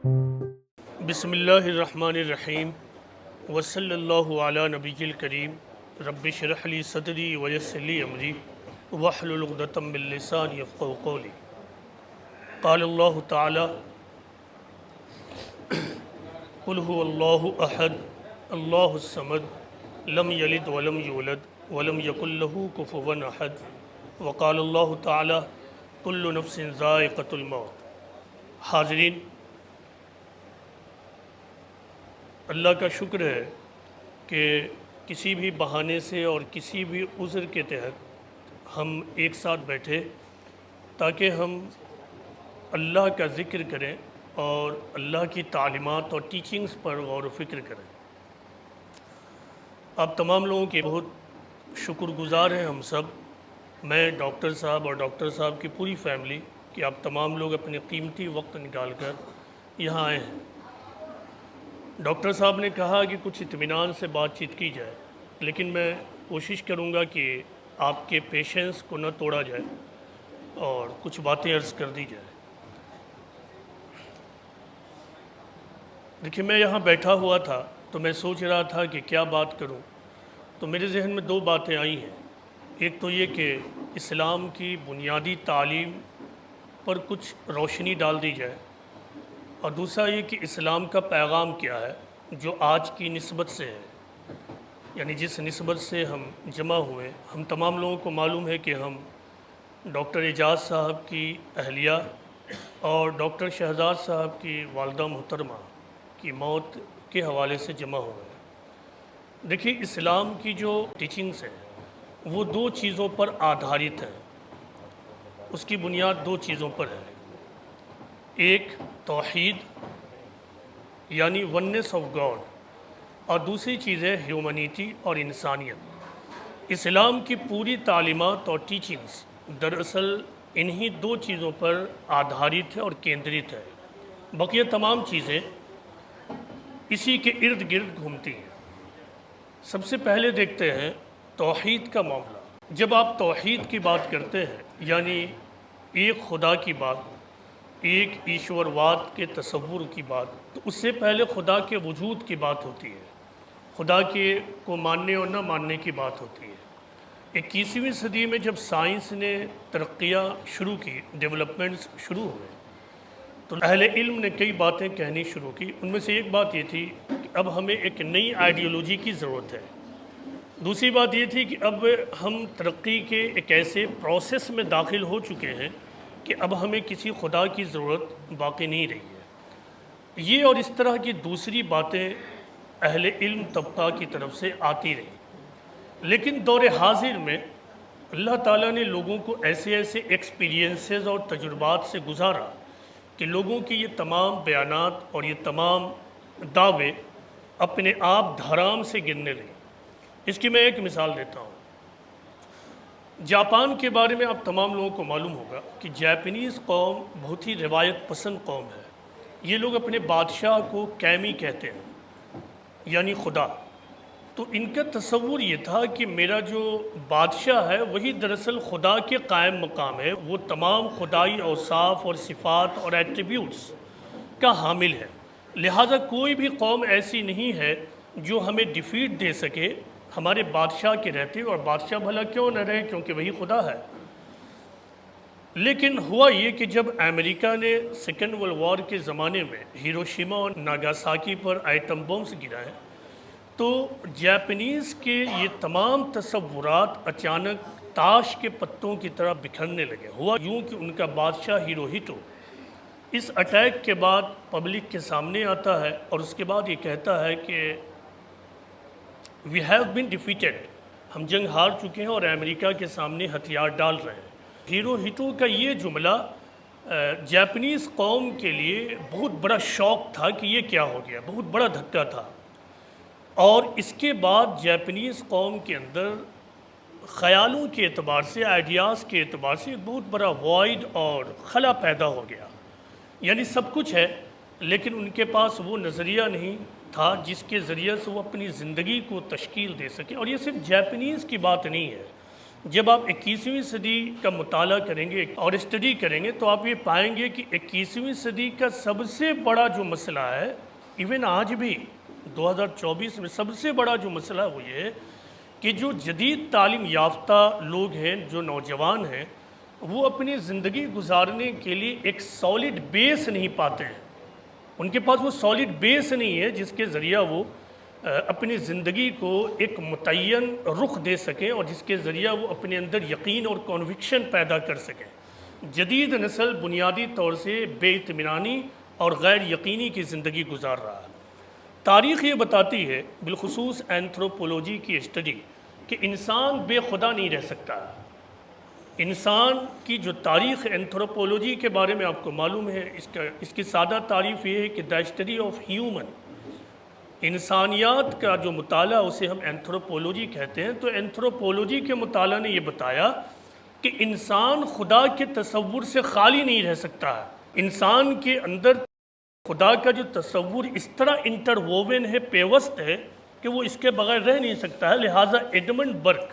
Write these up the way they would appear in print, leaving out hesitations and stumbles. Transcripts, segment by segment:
بسم اللہ الرحمن الرحیم وصلی اللہ علی نبی الکریم رب اشرح لی صدری ویسر لی امری واحلل عقدۃ من لسانی یفقہوا قولی۔ قال اللہ تعالی قل هو اللہ احد اللہ الصمد لم یلد ولم یولد ولم یکن له کفوا احد۔ وقال اللہ تعالی کل نفس ذائقۃ الموت۔ حاضرین، اللہ کا شکر ہے کہ کسی بھی بہانے سے اور کسی بھی عذر کے تحت ہم ایک ساتھ بیٹھے تاکہ ہم اللہ کا ذکر کریں اور اللہ کی تعلیمات اور ٹیچنگز پر غور و فکر کریں۔ آپ تمام لوگوں کے بہت شکر گزار ہیں ہم سب، میں ڈاکٹر صاحب اور ڈاکٹر صاحب کی پوری فیملی، کہ آپ تمام لوگ اپنے قیمتی وقت نکال کر یہاں آئے ہیں۔ ڈاکٹر صاحب نے کہا کہ کچھ اطمینان سے بات چیت کی جائے، لیکن میں کوشش کروں گا کہ آپ کے پیشنس کو نہ توڑا جائے اور کچھ باتیں عرض کر دی جائے۔ دیکھیں، میں یہاں بیٹھا ہوا تھا تو میں سوچ رہا تھا کہ کیا بات کروں، تو میرے ذہن میں دو باتیں آئی ہیں۔ ایک تو یہ کہ اسلام کی بنیادی تعلیم پر کچھ روشنی ڈال دی جائے، اور دوسرا یہ کہ اسلام کا پیغام کیا ہے جو آج کی نسبت سے ہے، یعنی جس نسبت سے ہم جمع ہوئے۔ ہم تمام لوگوں کو معلوم ہے کہ ہم ڈاکٹر اعجاز صاحب کی اہلیہ اور ڈاکٹر شہزاد صاحب کی والدہ محترمہ کی موت کے حوالے سے جمع ہوئے۔ دیکھیے، اسلام کی جو ٹیچنگز ہیں وہ دو چیزوں پر آدھارت ہے، اس کی بنیاد دو چیزوں پر ہے۔ ایک توحید یعنی وننس آف گاڈ، اور دوسری چیز ہے ہیومنیٹی اور انسانیت۔ اسلام کی پوری تعلیمات اور ٹیچنگز دراصل انہی دو چیزوں پر آدھارت ہے اور کیندرت ہے، بقیہ تمام چیزیں اسی کے ارد گرد گھومتی ہیں۔ سب سے پہلے دیکھتے ہیں توحید کا معاملہ۔ جب آپ توحید کی بات کرتے ہیں، یعنی ایک خدا کی بات، ایک ایشور واد کے تصور کی بات، تو اس سے پہلے خدا کے وجود کی بات ہوتی ہے، خدا کے کو ماننے اور نہ ماننے کی بات ہوتی ہے۔ 21ویں صدی میں جب سائنس نے ترقیاں شروع کی، ڈیولپمنٹس شروع ہوئے، تو اہل علم نے کئی باتیں کہنی شروع کی۔ ان میں سے ایک بات یہ تھی کہ اب ہمیں ایک نئی آئیڈیالوجی کی ضرورت ہے۔ دوسری بات یہ تھی کہ اب ہم ترقی کے ایک ایسے پروسیس میں داخل ہو چکے ہیں کہ اب ہمیں کسی خدا کی ضرورت باقی نہیں رہی ہے۔ یہ اور اس طرح کی دوسری باتیں اہل علم طبقہ کی طرف سے آتی رہی، لیکن دور حاضر میں اللہ تعالیٰ نے لوگوں کو ایسے ایسے ایکسپیرینسز اور تجربات سے گزارا کہ لوگوں کی یہ تمام بیانات اور یہ تمام دعوے اپنے آپ دھرام سے گرنے لگے۔ اس کی میں ایک مثال دیتا ہوں۔ جاپان کے بارے میں آپ تمام لوگوں کو معلوم ہوگا کہ جاپنیز قوم بہت ہی روایت پسند قوم ہے۔ یہ لوگ اپنے بادشاہ کو کیمی کہتے ہیں، یعنی خدا۔ تو ان کا تصور یہ تھا کہ میرا جو بادشاہ ہے وہی دراصل خدا کے قائم مقام ہے، وہ تمام خدائی اوصاف اور صفات اور ایٹریبیوٹس کا حامل ہے، لہٰذا کوئی بھی قوم ایسی نہیں ہے جو ہمیں ڈیفیٹ دے سکے ہمارے بادشاہ کے رہتے، اور بادشاہ بھلا کیوں نہ رہے کیونکہ وہی خدا ہے۔ لیکن ہوا یہ کہ جب امریکہ نے سیکنڈ ورلڈ وار کے زمانے میں ہیروشیما اور ناگاساکی پر ایٹم بمز گرائے، تو جاپنیز کے یہ تمام تصورات اچانک تاش کے پتوں کی طرح بکھرنے لگے۔ ہوا یوں کہ ان کا بادشاہ ہیروہیٹو اس اٹیک کے بعد پبلک کے سامنے آتا ہے اور اس کے بعد یہ کہتا ہے کہ وی ہیو بین ڈیفیٹڈ، ہم جنگ ہار چکے ہیں اور امریکہ کے سامنے ہتھیار ڈال رہے ہیں۔ ہیروہیٹو کا یہ جملہ جاپنیز قوم کے لیے بہت بڑا شوق تھا کہ یہ کیا ہو گیا، بہت بڑا دھکا تھا، اور اس کے بعد جاپنیز قوم کے اندر خیالوں کے اعتبار سے، آئیڈیاز کے اعتبار سے ایک بہت بڑا وائڈ اور خلا پیدا ہو گیا۔ یعنی سب کچھ ہے لیکن ان کے پاس وہ نظریہ نہیں تھا جس کے ذریعے سے وہ اپنی زندگی کو تشکیل دے سکے۔ اور یہ صرف جاپنیز کی بات نہیں ہے، جب آپ 21ویں صدی کا مطالعہ کریں گے اور اسٹڈی کریں گے تو آپ یہ پائیں گے کہ 21ویں صدی کا سب سے بڑا جو مسئلہ ہے، ایون آج بھی 2024 میں سب سے بڑا جو مسئلہ ہے وہ یہ ہے کہ جو جدید تعلیم یافتہ لوگ ہیں، جو نوجوان ہیں، وہ اپنی زندگی گزارنے کے لیے ایک سالڈ بیس نہیں پاتے ہیں۔ ان کے پاس وہ سالڈ بیس نہیں ہے جس کے ذریعہ وہ اپنی زندگی کو ایک متعین رخ دے سکیں اور جس کے ذریعہ وہ اپنے اندر یقین اور کنوکشن پیدا کر سکیں۔ جدید نسل بنیادی طور سے بے اطمینانی اور غیر یقینی کی زندگی گزار رہا ہے۔ تاریخ یہ بتاتی ہے، بالخصوص اینتھروپولوجی کی اسٹڈی، کہ انسان بے خدا نہیں رہ سکتا۔ انسان کی جو تاریخ اینتھروپولوجی کے بارے میں آپ کو معلوم ہے، اس کی سادہ تعریف یہ ہے کہ دا اسٹڈی آف ہیومن، انسانیات کا جو مطالعہ اسے ہم اینتھروپولوجی کہتے ہیں۔ تو اینتھروپولوجی کے مطالعہ نے یہ بتایا کہ انسان خدا کے تصور سے خالی نہیں رہ سکتا ہے۔ انسان کے اندر خدا کا جو تصور اس طرح انٹرووون ہے، پیوست ہے، کہ وہ اس کے بغیر رہ نہیں سکتا ہے۔ لہٰذا ایڈمنڈ برک،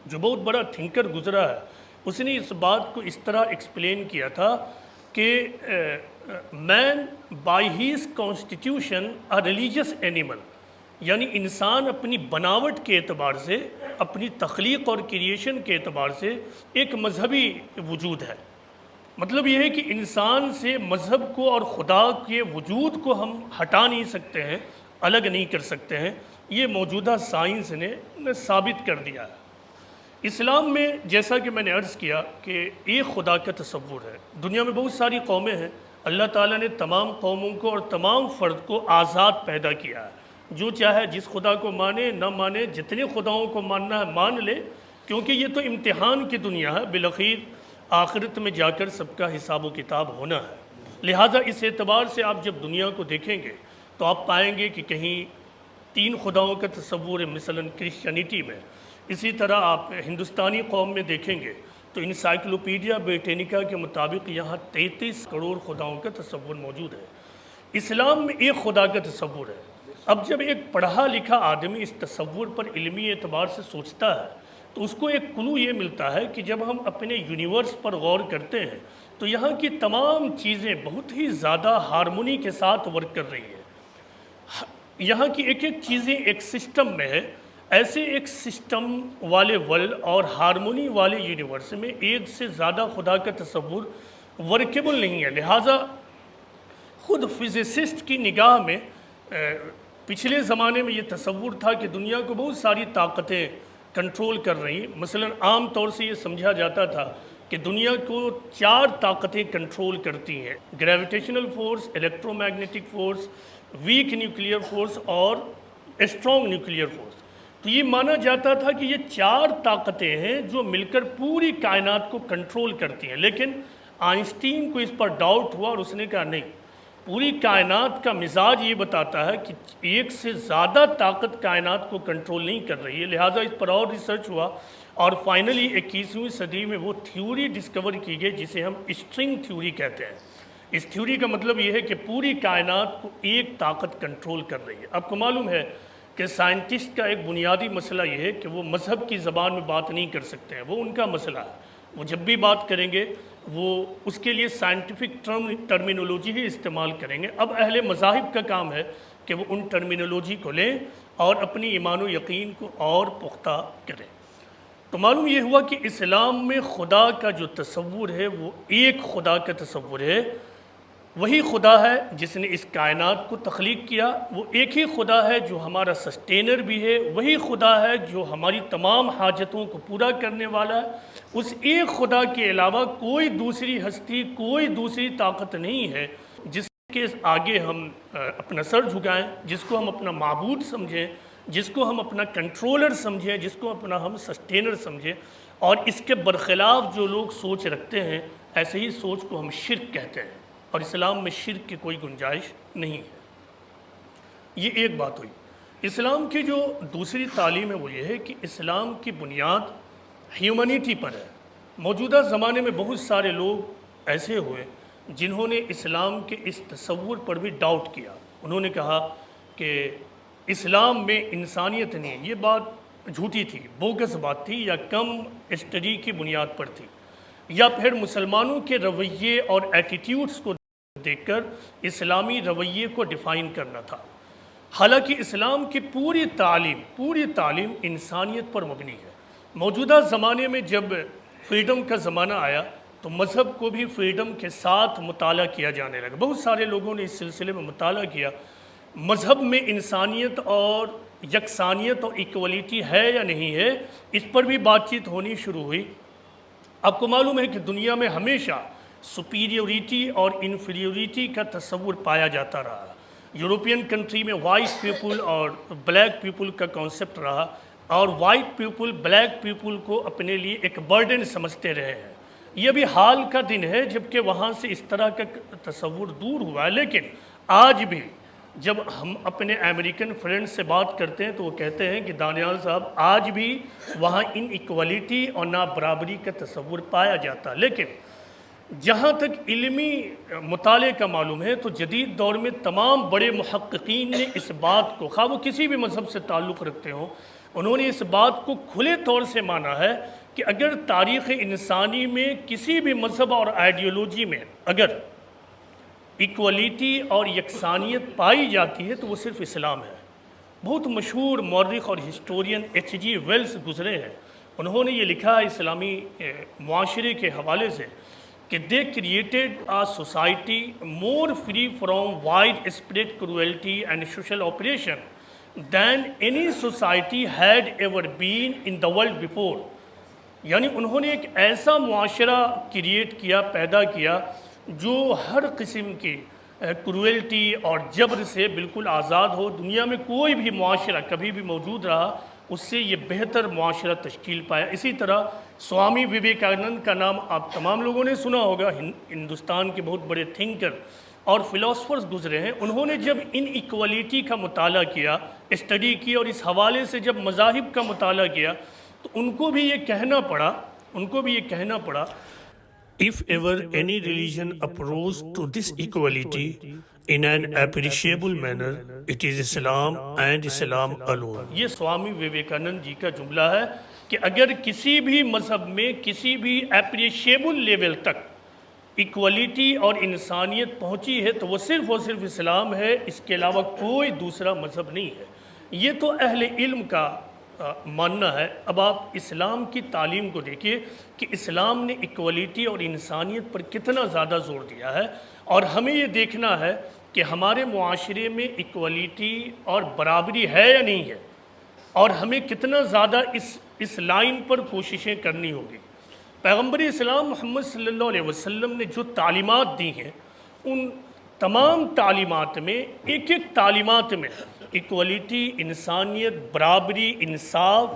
جو بہت بڑا تھنکر گزرا ہے، اس نے اس بات کو اس طرح ایکسپلین کیا تھا کہ mean by has constitution a religious animal, یعنی انسان اپنی بناوٹ کے اعتبار سے، اپنی تخلیق اور کریشن کے اعتبار سے ایک مذہبی وجود ہے۔ مطلب یہ ہے کہ انسان سے مذہب کو اور خدا کے وجود کو ہم ہٹا نہیں سکتے ہیں، الگ نہیں کر سکتے ہیں۔ یہ موجودہ سائنس نے ثابت کر دیا ہے۔ اسلام میں جیسا کہ میں نے عرض کیا کہ ایک خدا کا تصور ہے۔ دنیا میں بہت ساری قومیں ہیں، اللہ تعالیٰ نے تمام قوموں کو اور تمام فرد کو آزاد پیدا کیا ہے۔ جو چاہے جس خدا کو مانے نہ مانے، جتنے خداؤں کو ماننا ہے مان لے، کیونکہ یہ تو امتحان کی دنیا ہے، بالآخر آخرت میں جا کر سب کا حساب و کتاب ہونا ہے۔ لہٰذا اس اعتبار سے آپ جب دنیا کو دیکھیں گے تو آپ پائیں گے کہ کہیں 3 خداؤں کا تصور ہے، مثلاً کرسچینٹی میں۔ اسی طرح آپ ہندوستانی قوم میں دیکھیں گے تو انسائکلوپیڈیا بریٹینیکا کے مطابق یہاں 33 کروڑ خداؤں کا تصور موجود ہے۔ اسلام میں ایک خدا کا تصور ہے۔ اب جب ایک پڑھا لکھا آدمی اس تصور پر علمی اعتبار سے سوچتا ہے تو اس کو ایک کلو یہ ملتا ہے کہ جب ہم اپنے یونیورس پر غور کرتے ہیں تو یہاں کی تمام چیزیں بہت ہی زیادہ ہارمونی کے ساتھ ورک کر رہی ہیں۔ یہاں کی ایک ایک چیزیں ایک سسٹم میں ہے۔ ایسے ایک سسٹم والے ورلڈ اور ہارمونی والے یونیورس میں ایک سے زیادہ خدا کا تصور ورکیبل نہیں ہے۔ لہٰذا خود فزسسٹ کی نگاہ میں پچھلے زمانے میں یہ تصور تھا کہ دنیا کو بہت ساری طاقتیں کنٹرول کر رہی ہیں۔ مثلاً عام طور سے یہ سمجھا جاتا تھا کہ دنیا کو 4 طاقتیں کنٹرول کرتی ہیں: gravitational force, electromagnetic force, weak nuclear force اور اسٹرانگ نیوکلیئر فورس۔ تو یہ مانا جاتا تھا کہ یہ 4 طاقتیں ہیں جو مل کر پوری کائنات کو کنٹرول کرتی ہیں۔ لیکن آئنسٹین کو اس پر ڈاؤٹ ہوا اور اس نے کہا نہیں، پوری کائنات کا مزاج یہ بتاتا ہے کہ ایک سے زیادہ طاقت کائنات کو کنٹرول نہیں کر رہی ہے۔ لہٰذا اس پر اور ریسرچ ہوا اور فائنلی 21ویں صدی میں وہ تھیوری ڈسکور کی گئی جسے ہم اسٹرنگ تھیوری کہتے ہیں۔ اس تھیوری کا مطلب یہ ہے کہ پوری کائنات کو ایک طاقت کنٹرول کر رہی ہے۔ آپ کو معلوم ہے کہ سائنٹسٹ کا ایک بنیادی مسئلہ یہ ہے کہ وہ مذہب کی زبان میں بات نہیں کر سکتے ہیں، وہ ان کا مسئلہ ہے۔ وہ جب بھی بات کریں گے وہ اس کے لیے سائنٹیفک ٹرمینولوجی ہی استعمال کریں گے۔ اب اہل مذاہب کا کام ہے کہ وہ ان ٹرمینولوجی کو لیں اور اپنی ایمان و یقین کو اور پختہ کریں۔ تو معلوم یہ ہوا کہ اسلام میں خدا کا جو تصور ہے وہ ایک خدا کا تصور ہے۔ وہی خدا ہے جس نے اس کائنات کو تخلیق کیا، وہ ایک ہی خدا ہے جو ہمارا سسٹینر بھی ہے، وہی خدا ہے جو ہماری تمام حاجتوں کو پورا کرنے والا ہے۔ اس ایک خدا کے علاوہ کوئی دوسری ہستی، کوئی دوسری طاقت نہیں ہے جس کے آگے ہم اپنا سر جھکائیں، جس کو ہم اپنا معبود سمجھیں، جس کو ہم اپنا کنٹرولر سمجھیں، جس کو اپنا ہم سسٹینر سمجھیں۔ اور اس کے برخلاف جو لوگ سوچ رکھتے ہیں، ایسے ہی سوچ کو ہم شرک کہتے ہیں، اور اسلام میں شرک کی کوئی گنجائش نہیں ہے۔ یہ ایک بات ہوئی۔ اسلام کی جو دوسری تعلیم ہے وہ یہ ہے کہ اسلام کی بنیاد ہیومنٹی پر ہے۔ موجودہ زمانے میں بہت سارے لوگ ایسے ہوئے جنہوں نے اسلام کے اس تصور پر بھی ڈاؤٹ کیا۔ انہوں نے کہا کہ اسلام میں انسانیت نہیں ہے۔ یہ بات جھوٹی تھی، بوگس بات تھی، یا کم اسٹڈی کی بنیاد پر تھی، یا پھر مسلمانوں کے رویے اور ایٹیٹیوڈز کو دیکھ کر اسلامی رویے کو ڈیفائن کرنا تھا۔ حالانکہ اسلام کی پوری تعلیم انسانیت پر مبنی ہے۔ موجودہ زمانے میں جب فریڈم کا زمانہ آیا تو مذہب کو بھی فریڈم کے ساتھ مطالعہ کیا جانے لگا۔ بہت سارے لوگوں نے اس سلسلے میں مطالعہ کیا، مذہب میں انسانیت اور یکسانیت اور ایکولیٹی ہے یا نہیں ہے، اس پر بھی بات چیت ہونی شروع ہوئی۔ آپ کو معلوم ہے کہ دنیا میں ہمیشہ سپیریوریٹی اور انفیریوریٹی کا تصور پایا جاتا رہا۔ یورپین کنٹری میں وائٹ پیپل اور بلیک پیپل کا کانسیپٹ رہا، اور وائٹ پیپل بلیک پیپل کو اپنے لیے ایک برڈن سمجھتے رہے ہیں۔ یہ بھی حال کا دن ہے جبکہ وہاں سے اس طرح کا تصور دور ہوا ہے، لیکن آج بھی جب ہم اپنے امریکن فرینڈ سے بات کرتے ہیں تو وہ کہتے ہیں کہ دانیال صاحب آج بھی وہاں ان ایکولیٹی اور نابرابری کا تصور پایا جاتا ہے۔ لیکن جہاں تک علمی مطالعے کا معلوم ہے تو جدید دور میں تمام بڑے محققین نے اس بات کو، خواہ وہ کسی بھی مذہب سے تعلق رکھتے ہوں، انہوں نے اس بات کو کھلے طور سے مانا ہے کہ اگر تاریخ انسانی میں کسی بھی مذہب اور آئیڈیولوجی میں اگر ایکولیٹی اور یکسانیت پائی جاتی ہے تو وہ صرف اسلام ہے۔ بہت مشہور مورخ اور ہسٹورین ایچ جی ویلز گزرے ہیں، انہوں نے یہ لکھا ہے اسلامی معاشرے کے حوالے سے کہ they created a society more free from widespread cruelty and social oppression than any society had ever been in the world before۔ یعنی انہوں نے ایک ایسا معاشرہ کریٹ کیا، پیدا کیا جو ہر قسم کی کرویلٹی اور جبر سے بالکل آزاد ہو۔ دنیا میں کوئی بھی معاشرہ کبھی بھی موجود رہا اس سے یہ بہتر معاشرہ تشکیل پایا۔ اسی طرح سوامی وویکانند کا نام آپ تمام لوگوں نے سنا ہوگا، ہندوستان کے بہت بڑے تھنکر اور فلاسفرز گزرے ہیں۔ انہوں نے جب ان ایکولیٹی کا مطالعہ کیا، اسٹڈی کی، اور اس حوالے سے جب مذاہب کا مطالعہ کیا تو ان کو بھی یہ کہنا پڑا if ever any religion approach to this equality in an appreciable manner, it is Islam and Islam alone۔ یہ سوامی وویکانند جی کا جملہ ہے کہ اگر کسی بھی مذہب میں کسی بھی اپریشیبل لیول تک ایکولیٹی اور انسانیت پہنچی ہے تو وہ صرف اور صرف اسلام ہے، اس کے علاوہ کوئی دوسرا مذہب نہیں ہے۔ یہ تو اہل علم کا ماننا ہے۔ اب آپ اسلام کی تعلیم کو دیکھیے کہ اسلام نے ایکولیٹی اور انسانیت پر کتنا زیادہ زور دیا ہے، اور ہمیں یہ دیکھنا ہے کہ ہمارے معاشرے میں ایکولیٹی اور برابری ہے یا نہیں ہے، اور ہمیں کتنا زیادہ اس لائن پر کوششیں کرنی ہوگی۔ پیغمبر اسلام محمد صلی اللہ علیہ وسلم نے جو تعلیمات دی ہیں ان تمام تعلیمات میں ایک تعلیمات میں ایکولیٹی، انسانیت، برابری، انصاف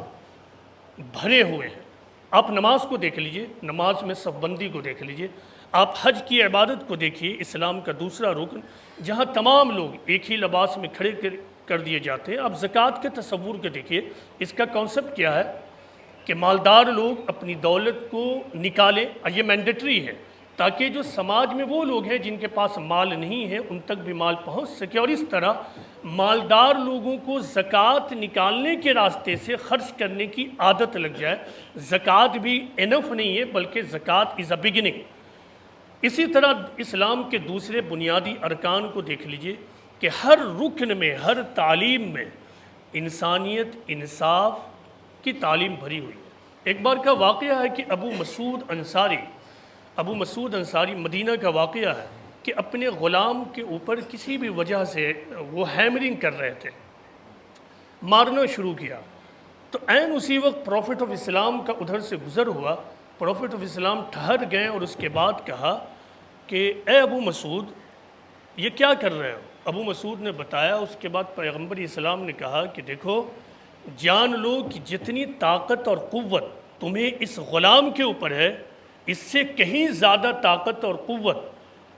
بھرے ہوئے ہیں۔ آپ نماز کو دیکھ لیجئے، نماز میں صف بندی کو دیکھ لیجئے، آپ حج کی عبادت کو دیکھیے، اسلام کا دوسرا رکن جہاں تمام لوگ ایک ہی لباس میں کھڑے کر دیے جاتے ہیں۔ آپ زکوٰۃ کے تصور کو دیکھیے، اس کا کانسیپٹ کیا ہے کہ مالدار لوگ اپنی دولت کو نکالیں، اور یہ مینڈیٹری ہے تاکہ جو سماج میں وہ لوگ ہیں جن کے پاس مال نہیں ہے ان تک بھی مال پہنچ سکے، اور اس طرح مالدار لوگوں کو زکوٰۃ نکالنے کے راستے سے خرچ کرنے کی عادت لگ جائے۔ زکوٰۃ بھی انف نہیں ہے بلکہ زکوٰۃ از اے بگننگ۔ اسی طرح اسلام کے دوسرے بنیادی ارکان کو دیکھ لیجئے کہ ہر رکن میں، ہر تعلیم میں انسانیت، انصاف کی تعلیم بھری ہوئی ہے۔ ایک بار کا واقعہ ہے کہ ابو مسعود انصاری مدینہ کا واقعہ ہے کہ اپنے غلام کے اوپر کسی بھی وجہ سے وہ ہیمرنگ کر رہے تھے، مارنا شروع کیا، تو عین اسی وقت پروفٹ آف اسلام کا ادھر سے گزر ہوا۔ پروفٹ آف اسلام ٹھہر گئے اور اس کے بعد کہا کہ اے ابو مسعود یہ کیا کر رہے ہو؟ ابو مسعود نے بتایا۔ اس کے بعد پیغمبر اسلام نے کہا کہ دیکھو، جان لو کہ جتنی طاقت اور قوت تمہیں اس غلام کے اوپر ہے، اس سے کہیں زیادہ طاقت اور قوت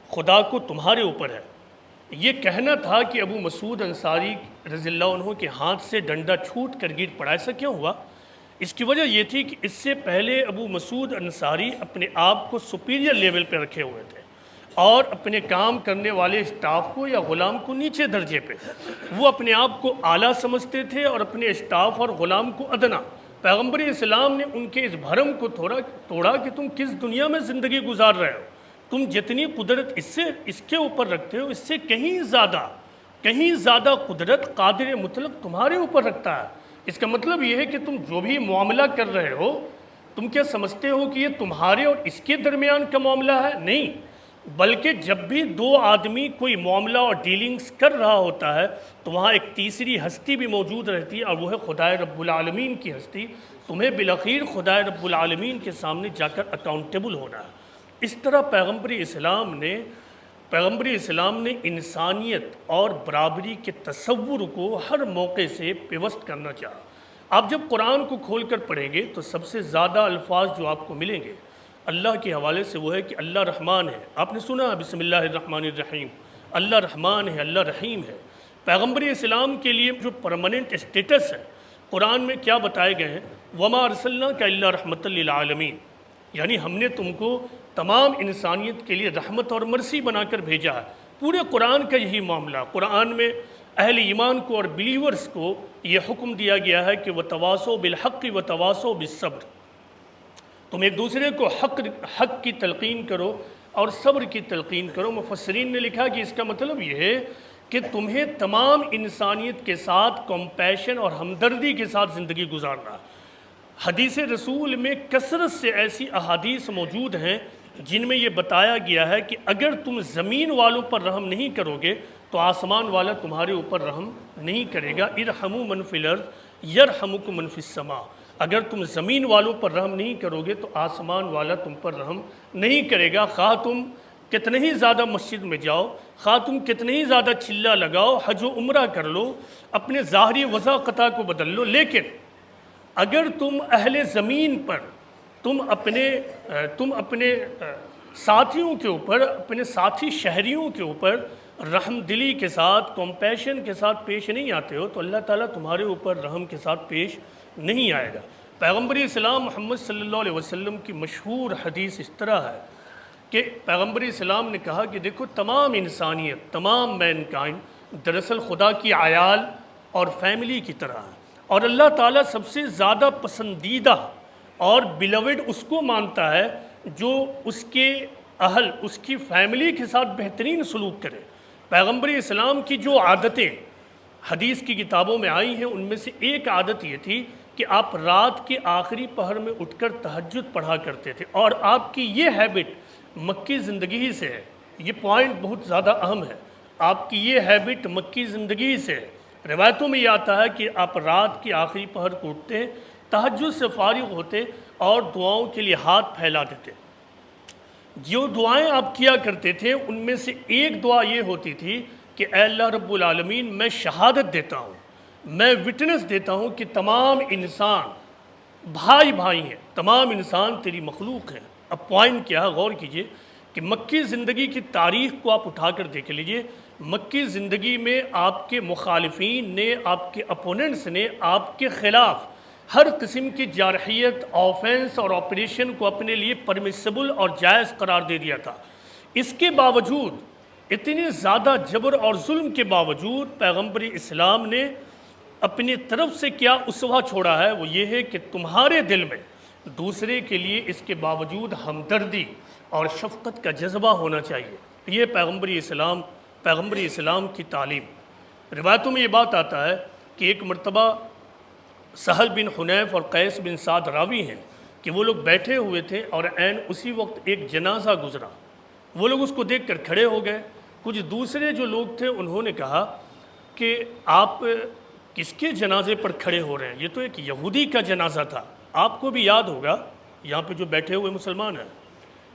خدا کو تمہارے اوپر ہے۔ یہ کہنا تھا کہ ابو مسعود انصاری رضی اللہ عنہ کے ہاتھ سے ڈنڈا چھوٹ کر گر پڑا۔ ایسا کیوں ہوا؟ اس کی وجہ یہ تھی کہ اس سے پہلے ابو مسعود انصاری اپنے آپ کو سپیریئر لیول پہ رکھے ہوئے تھے، اور اپنے کام کرنے والے اسٹاف کو یا غلام کو نیچے درجے پہ، وہ اپنے آپ کو اعلیٰ سمجھتے تھے اور اپنے اسٹاف اور غلام کو ادنا۔ پیغمبر اسلام نے ان کے اس بھرم کو توڑا کہ تم کس دنیا میں زندگی گزار رہے ہو، تم جتنی قدرت اس کے اوپر رکھتے ہو، اس سے کہیں زیادہ قدرت قادر مطلق تمہارے اوپر رکھتا ہے۔ اس کا مطلب یہ ہے کہ تم جو بھی معاملہ کر رہے ہو، تم کیا سمجھتے ہو کہ یہ تمہارے اور اس کے درمیان کا معاملہ ہے؟ نہیں، بلکہ جب بھی دو آدمی کوئی معاملہ اور ڈیلنگز کر رہا ہوتا ہے تو وہاں ایک تیسری ہستی بھی موجود رہتی ہے، اور وہ ہے خدائے رب العالمین کی ہستی۔ تمہیں بالآخر خدائے رب العالمین کے سامنے جا کر اکاؤنٹیبل ہونا ہے۔ اس طرح پیغمبر اسلام نے انسانیت اور برابری کے تصور کو ہر موقع سے پیوست کرنا چاہا۔ آپ جب قرآن کو کھول کر پڑھیں گے تو سب سے زیادہ الفاظ جو آپ کو ملیں گے اللہ کے حوالے سے وہ ہے کہ اللہ رحمان ہے۔ آپ نے سنا بسم اللہ الرحمن الرحیم، اللہ رحمان ہے، اللہ رحیم ہے۔ پیغمبر اسلام کے لیے جو پرماننٹ اسٹیٹس ہے قرآن میں کیا بتائے گئے ہیں، وما ارسلناک الا رحمۃ للعالمین، یعنی ہم نے تم کو تمام انسانیت کے لیے رحمت اور مرسی بنا کر بھیجا ہے۔ پورے قرآن کا یہی معاملہ، قرآن میں اہل ایمان کو اور بلیورز کو یہ حکم دیا گیا ہے کہ وتواصوا بالحق وتواصوا بالصبر، تم ایک دوسرے کو حق کی تلقین کرو اور صبر کی تلقین کرو۔ مفسرین نے لکھا کہ اس کا مطلب یہ ہے کہ تمہیں تمام انسانیت کے ساتھ کمپیشن اور ہمدردی کے ساتھ زندگی گزارنا۔ حدیث رسول میں کثرت سے ایسی احادیث موجود ہیں جن میں یہ بتایا گیا ہے کہ اگر تم زمین والوں پر رحم نہیں کرو گے تو آسمان والا تمہارے اوپر رحم نہیں کرے گا۔ ارحموا من فی الارض یرحمکم من فی السماء، اگر تم زمین والوں پر رحم نہیں کرو گے تو آسمان والا تم پر رحم نہیں کرے گا۔ خواہ تم کتنے ہی زیادہ مسجد میں جاؤ، خواہ تم کتنے ہی زیادہ چلہ لگاؤ، حج و عمرہ کر لو، اپنے ظاہری وضاقتہ کو بدل لو، لیکن اگر تم اہل زمین پر تم اپنے ساتھیوں کے اوپر، اپنے ساتھی شہریوں کے اوپر رحم دلی کے ساتھ، کمپیشن کے ساتھ پیش نہیں آتے ہو تو اللہ تعالیٰ تمہارے اوپر رحم کے ساتھ پیش نہیں آئے گا۔ پیغمبر اسلام محمد صلی اللہ علیہ وسلم کی مشہور حدیث اس طرح ہے کہ پیغمبر اسلام نے کہا کہ دیکھو تمام انسانیت، تمام مینکائنڈ دراصل خدا کی عیال اور فیملی کی طرح ہے، اور اللہ تعالیٰ سب سے زیادہ پسندیدہ اور بیلوڈ اس کو مانتا ہے جو اس کے اہل، اس کی فیملی کے ساتھ بہترین سلوک کرے۔ پیغمبر اسلام کی جو عادتیں حدیث کی کتابوں میں آئی ہیں ان میں سے ایک عادت یہ تھی کہ آپ رات کے آخری پہر میں اٹھ کر تہجد پڑھا کرتے تھے، اور آپ کی یہ ہیبٹ مکی زندگی ہی سے ہے۔ یہ پوائنٹ بہت زیادہ اہم ہے، آپ کی یہ ہیبٹ مکی زندگی سے ہے۔ روایتوں میں یہ آتا ہے کہ آپ رات کے آخری پہر کو اٹھتے ہیں، تہجد سے فارغ ہوتے اور دعاؤں کے لیے ہاتھ پھیلا دیتے۔ جو دعائیں آپ کیا کرتے تھے ان میں سے ایک دعا یہ ہوتی تھی کہ اے اللہ رب العالمین، میں شہادت دیتا ہوں، میں وٹنس دیتا ہوں کہ تمام انسان بھائی ہیں، تمام انسان تیری مخلوق ہیں۔ اب پوائنٹ کیا ہے، غور کیجئے کہ مکی زندگی کی تاریخ کو آپ اٹھا کر دیکھ لیجئے۔ مکی زندگی میں آپ کے مخالفین نے، آپ کے اپوننٹس نے آپ کے خلاف ہر قسم کی جارحیت، آفینس اور آپریشن کو اپنے لیے پرمیسیبل اور جائز قرار دے دیا تھا۔ اس کے باوجود، اتنے زیادہ جبر اور ظلم کے باوجود، پیغمبر اسلام نے اپنی طرف سے کیا اسوہ چھوڑا ہے، وہ یہ ہے کہ تمہارے دل میں دوسرے کے لیے اس کے باوجود ہمدردی اور شفقت کا جذبہ ہونا چاہیے۔ یہ پیغمبر اسلام کی تعلیم۔ روایتوں میں یہ بات آتا ہے کہ ایک مرتبہ سہل بن حنیف اور قیس بن سعد راوی ہیں کہ وہ لوگ بیٹھے ہوئے تھے اور عین اسی وقت ایک جنازہ گزرا۔ وہ لوگ اس کو دیکھ کر کھڑے ہو گئے۔ کچھ دوسرے جو لوگ تھے انہوں نے کہا کہ آپ کس کے جنازے پر کھڑے ہو رہے ہیں، یہ تو ایک یہودی کا جنازہ تھا۔ آپ کو بھی یاد ہوگا یہاں پہ جو بیٹھے ہوئے مسلمان ہیں